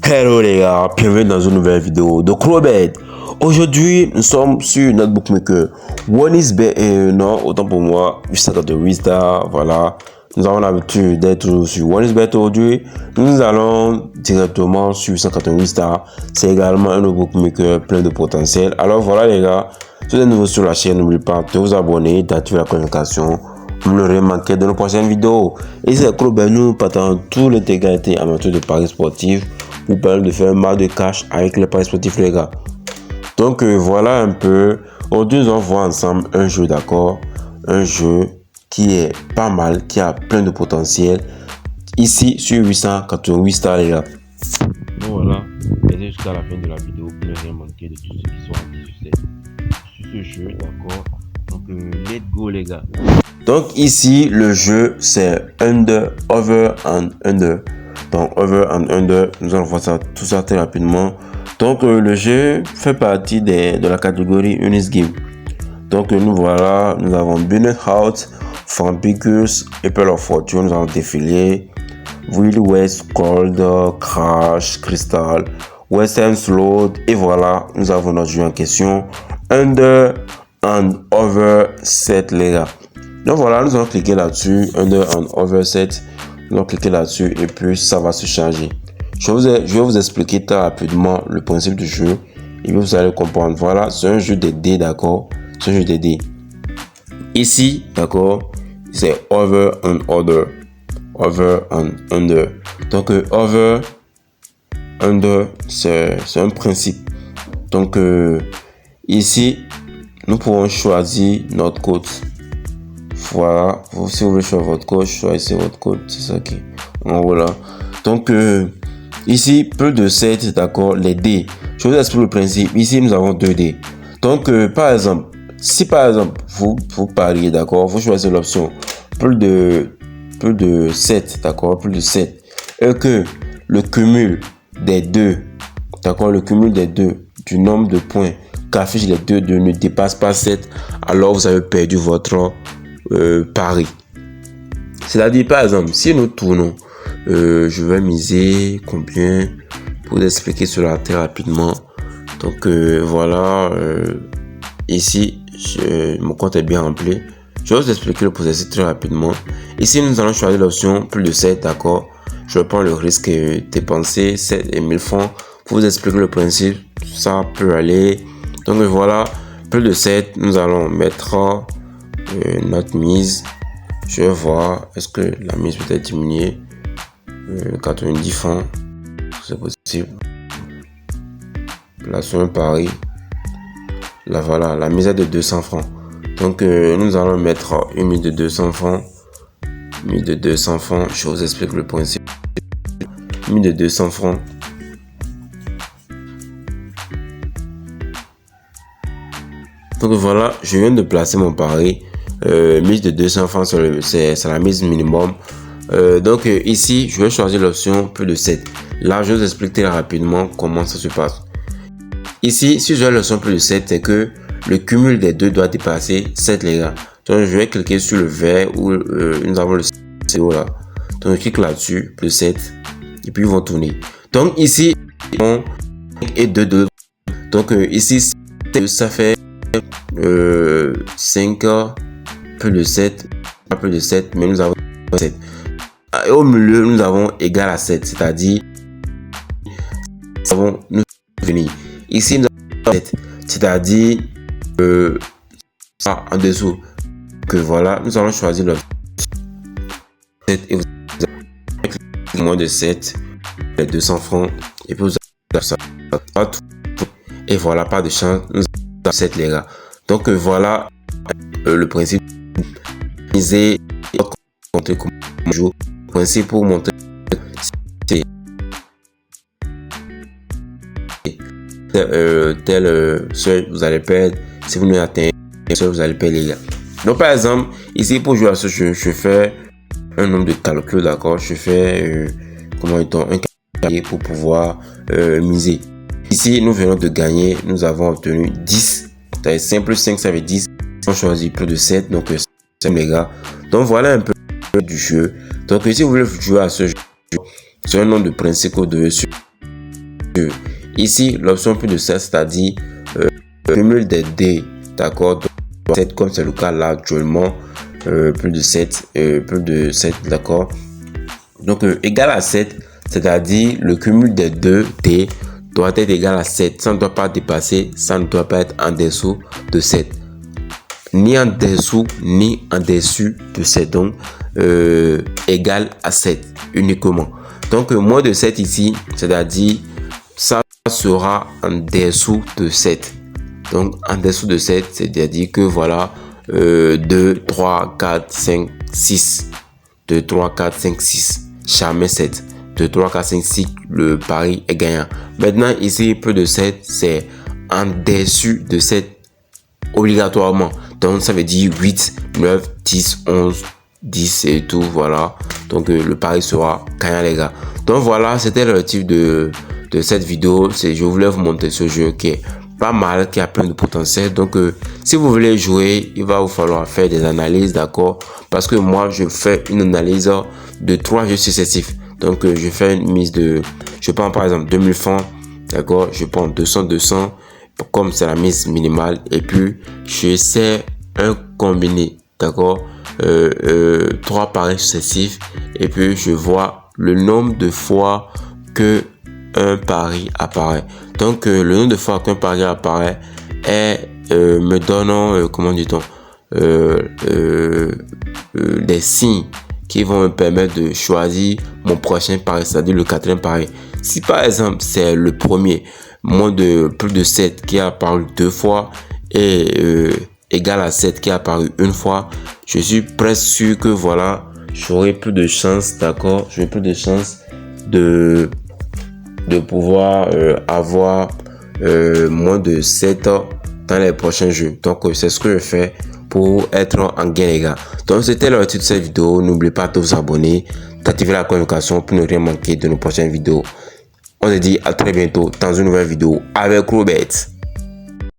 Hello les gars, bienvenue dans une nouvelle vidéo de Crowbet. Aujourd'hui, nous sommes sur notre bookmaker. One is bet, non, autant pour moi, 888 stars, voilà. Nous avons l'habitude d'être sur One is bet aujourd'hui. Nous allons directement sur 888 stars. C'est également un bookmaker plein de potentiel. Alors voilà les gars, si vous êtes nouveau sur la chaîne, n'oubliez pas de vous abonner, d'activer la communication. Vous ne rien manquer de nos prochaines vidéos. Et c'est Crowbet, nous partagons tous les égalités amateurs de paris sportifs. Vous permet de faire un mal de cash avec les paris sportifs les gars. Donc voilà un peu. Aujourd'hui nous allons voir ensemble un jeu, d'accord. Un jeu qui est pas mal, qui a plein de potentiel. Ici sur 888 stars les gars. Donc voilà, restez jusqu'à la fin de la vidéo pour ne rien manquer de tous ceux qui sont actifs sur ce jeu, d'accord. Donc let's go les gars. Donc ici le jeu c'est under, over and under. Donc over and under, nous allons voir ça, tout ça très rapidement. Donc le jeu fait partie de la catégorie Unis Game. Donc nous voilà, nous avons Bunet House, Fampicus, Apple of Fortune, nous avons défilé, Will West, Cold, Crash, Crystal, Western Slow, et voilà, nous avons notre jeu en question, Under and Over 7 les gars. Donc voilà, nous allons cliquer là-dessus, Under and Over 7. Nous allons cliquer là-dessus et puis ça va se changer. Je vais vous expliquer très rapidement le principe du jeu et puis vous allez comprendre. Voilà, c'est un jeu de dés, d'accord. C'est un jeu de dés. Ici, d'accord, c'est over and under. Over and under. Donc, over, under, c'est un principe. Donc, ici, nous pouvons choisir notre code. Voilà, si vous voulez choisir votre code, choisissez votre code, c'est ça qui est en haut là. Donc ici, plus de 7, d'accord, les dés. Je vous explique le principe. Ici, nous avons 2 dés. Donc par exemple, si par exemple, vous pariez, d'accord, vous choisissez l'option plus de 7, d'accord, plus de 7. Et que le cumul des deux, d'accord, le cumul des deux, du nombre de points qu'affichent les deux ne dépasse pas 7, alors vous avez perdu votre pari. C'est-à-dire, par exemple, si nous tournons, je vais miser combien pour vous expliquer cela très rapidement. Donc voilà, ici mon compte est bien rempli. Je vais vous expliquer le processus très rapidement. Ici nous allons choisir l'option plus de 7, d'accord. Je prends le risque de dépenser 7 et 1000 francs pour vous expliquer le principe. Ça peut aller. Donc voilà, plus de 7, nous allons mettre notre mise. Je vais voir est-ce que la mise peut être diminuée. 90 francs, c'est possible. Plaçons un pari. Là voilà, la mise est de 200 francs. Donc nous allons mettre une mise de 200 francs. Mise de 200 francs, je vous explique le principe. Mise de 200 francs. Donc voilà, je viens de placer mon pari. Mise de 200 francs, c'est la mise minimum. Donc ici, je vais choisir l'option plus de 7. Là, je vous explique très rapidement comment ça se passe. Ici, si j'ai l'option plus de 7, c'est que le cumul des deux doit dépasser 7 les gars. Donc je vais cliquer sur le vert où nous avons le 7 là. Donc je clique là-dessus, plus 7. Et puis ils vont tourner. Donc ici, on et 2. Donc ici, ça fait 5 plus de 7, pas plus de 7, mais nous avons 7. Et au milieu, nous avons égal à 7, c'est-à-dire, nous avons venir. Ici, nous avons 7, c'est-à-dire, en dessous, que voilà, nous allons choisir le 7 et vous avez moins de 7, les 200 francs, et puis vous avez ça. Et voilà, pas de chance, nous avons 7 les gars. Donc voilà le principe. Miser, montrer comment on joue. Principe pour montrer tel seuil vous allez perdre. Si vous ne atteignez seuil vous allez perdre les gars. Donc par exemple ici pour jouer à ce jeu je fais un nombre de calculs, d'accord. Je fais un calcul pour pouvoir miser. Ici nous venons de gagner, nous avons obtenu 10. 5 plus 5 ça fait 10. On choisit plus de 7, donc c'est les gars. Donc voilà un peu du jeu. Donc si vous voulez jouer à ce jeu, c'est un nombre de principes que vous devez suivre. Ici, l'option plus de 7, c'est-à-dire cumul des dés, d'accord, 7 comme c'est le cas là actuellement, plus de 7, d'accord. Donc, égal à 7, c'est-à-dire le cumul des deux dés doit être égal à 7. Ça ne doit pas dépasser, ça ne doit pas être en dessous de 7. Ni en dessous, ni en dessus de 7. Donc, égal à 7 uniquement. Donc, moins de 7 ici, c'est-à-dire ça sera en dessous de 7. Donc, en dessous de 7, c'est-à-dire que voilà, 2, 3, 4, 5, 6. 2, 3, 4, 5, 6. Jamais 7. 2, 3, 4, 5, 6. Le pari est gagnant. Maintenant, ici, plus de 7, c'est en dessus de 7 obligatoirement. Donc, ça veut dire 8, 9, 10, 11, 10 et tout. Voilà. Donc, le pari sera gagnant, les gars. Donc, voilà, c'était le type de cette vidéo. Je voulais vous montrer ce jeu qui est pas mal, qui a plein de potentiel. Donc, si vous voulez jouer, il va vous falloir faire des analyses, d'accord? Parce que moi, je fais une analyse de 3 jeux successifs. Donc, je fais une mise de, je prends par exemple 2000 francs, d'accord? Je prends 200, comme c'est la mise minimale. Et puis, j'essaie un combiné, d'accord? 3 paris successifs. Et puis, je vois le nombre de fois que un pari apparaît. Donc, le nombre de fois qu'un pari apparaît me donne, comment dit-on, des signes qui vont me permettre de choisir mon prochain pari, c'est-à-dire le 4e pari. Si par exemple, c'est le premier, moins de plus de 7 qui a apparu 2 fois et égal à 7 qui a apparu une fois, je suis presque sûr que voilà, j'aurai plus de chance, d'accord, j'aurai plus de chance de pouvoir avoir moins de 7 dans les prochains jeux. Donc, c'est ce que je fais pour être en gain, les gars. Donc, c'était le titre de cette vidéo. N'oubliez pas de vous abonner, d'activer la notification pour ne rien manquer de nos prochaines vidéos. On se dit à très bientôt dans une nouvelle vidéo avec Robert.